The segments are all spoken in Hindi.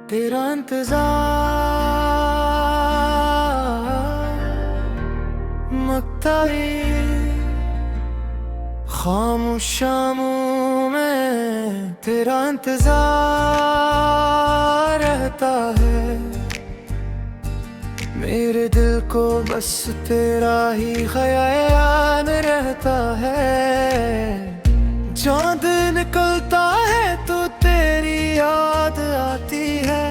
तेरा इंतजार मकता ही खामोशामों में तेरा इंतजार रहता है। मेरे दिल को बस तेरा ही ख्याल रहता है। चांद निकलता है तो तेरी याद आती है।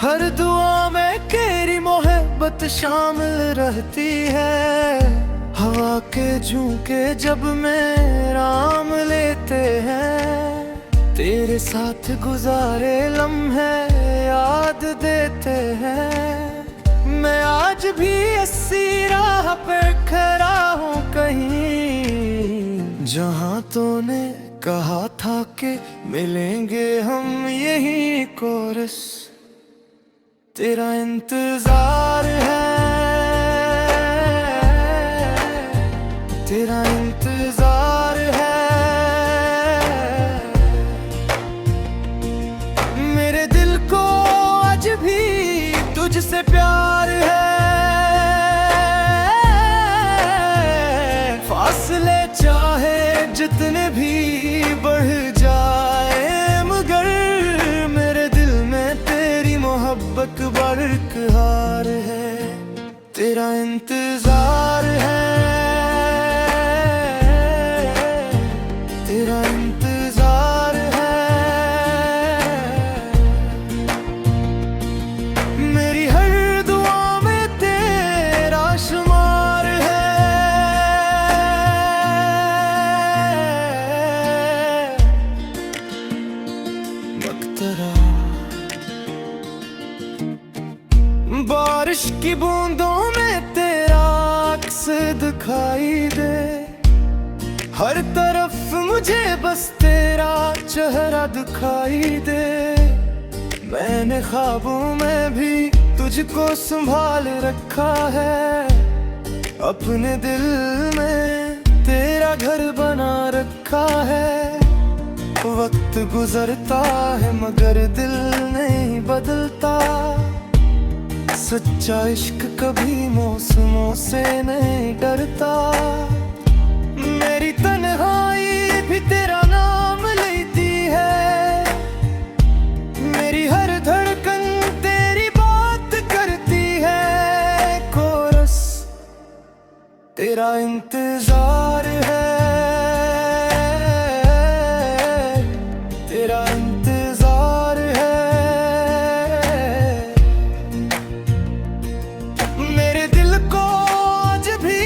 हर दुआ में तेरी मोहब्बत शामिल रहती है। हवा के झोंके जब मेराम लेते हैं, तेरे साथ गुजारे लम्हे याद देते हैं। मैं आज भी इसी राह पे खड़ा हूँ कहीं, जहाँ तूने कहा था कि मिलेंगे हम यही कोरस। तेरा इंतजार है, तेरा इंतजार है। मेरे दिल को आज भी तुझसे प्यार है। फासले चाहे जितने भी बढ़ जाए, मगर मेरे दिल में तेरी मोहब्बत बरकरार है। तेरा इंतजार है, तेरा इंतजार है। मेरी हर दुआ में तेरा शुमार है। मकतरा बारिश की बूंदों में तेरा अक्स दिखाई दे। हर तरफ मुझे बस तेरा चेहरा दिखाई दे। मैंने ख्वाबों में भी तुझको संभाल रखा है। अपने दिल में तेरा घर बना रखा है। वक्त गुजरता है मगर दिल नहीं बदलता। सच्चा इश्क कभी मौसमों से नहीं डरता। मेरी तन्हाई भी तेरा नाम लेती है। मेरी हर धड़कन तेरी बात करती है। कोरस तेरा इंतजार है, तेरा इंतजार है। मेरे दिल को आज भी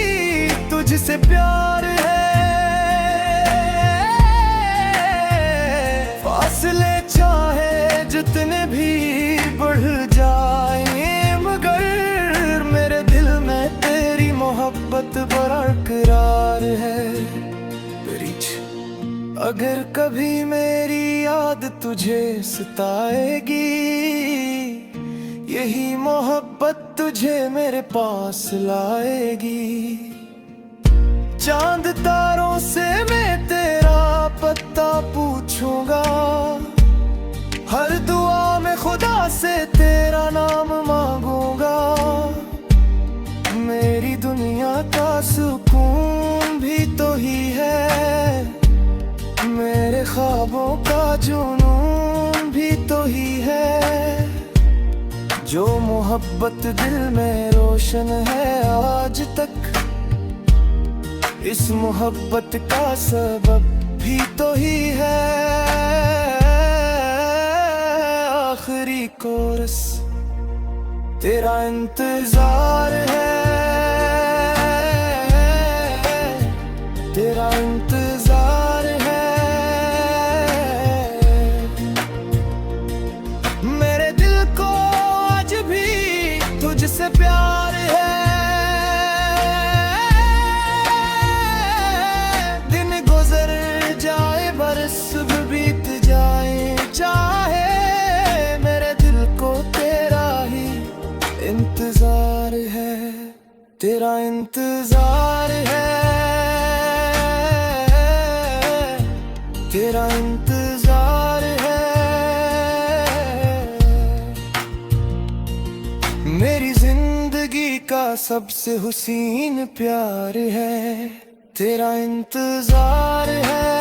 तुझसे प्यार है। फासले चाहे जितने भी बढ़ जाए, मगर मेरे दिल में तेरी मोहब्बत बरकरार है। अगर कभी मेरी याद तुझे सताएगी, यही मोहब्बत तुझे मेरे पास लाएगी। चांद तारों से मैं तेरा पता पूछूंगा। हर दुआ में खुदा से तेरा नाम मांगूंगा। मेरी दुनिया का सुकून भी तो ही है। मेरे ख्वाबों का जुनून भी तो ही है। जो मोहब्बत दिल में रोशन है आज तक, इस मोहब्बत का सबब भी तो ही है। आखिरी कोरस तेरा इंतजार है, तेरा इंतजार है। मेरे दिल को आज भी तुझसे प्यार है। दिन गुजर जाए बरस भी बीत जाए, चाहे मेरे दिल को तेरा ही इंतजार है। तेरा इंतजार है, तेरा इंतजार है। मेरी जिंदगी का सबसे हुसीन प्यार है, तेरा इंतजार है